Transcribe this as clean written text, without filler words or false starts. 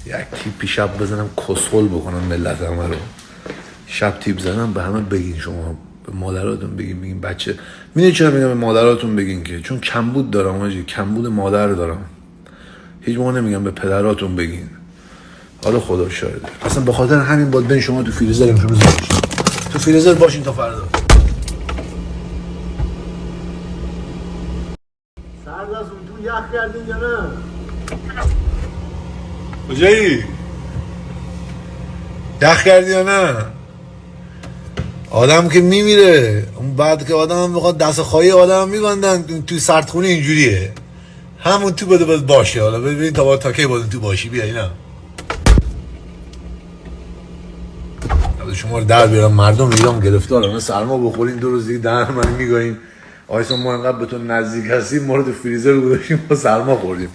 یک تیپی شب بزنم کسخل بکنم ملت همه رو. شب تیپ زنم به همه بگین، شما به مادراتون بگین بچه. میدونی چرا میگم به مادراتون بگین؟ که چون کمبود دارم آجی، کمبود مادر دارم. هیچ موقع نمیگم به پدراتون بگین. حالا خدا شاهده، اصلا به خاطر همین باید بین شما تو فریزر امروز باشین، تو فریزر باشین تا فردا. سردست تو یخ کردین یا نه؟ کجایی؟ یخ کردی یا نه؟ آدم که میمیره، اون بعد که آدم میخواد دست خواهی آدم میبندن تو سردخونه اینجوریه. همون تو بده باید باشه. حالا ببین تا کی باید تو باشی. بیا اینا شما رو در بیارم. مردم ایران گرفتارن، سرما بخورین 2 روز دیگه دهن من میگاهیم آیسا ما انقدر به تو نزدیک هستیم، ما رو تو فریزر گذاشتیم ما سرما خوردیم.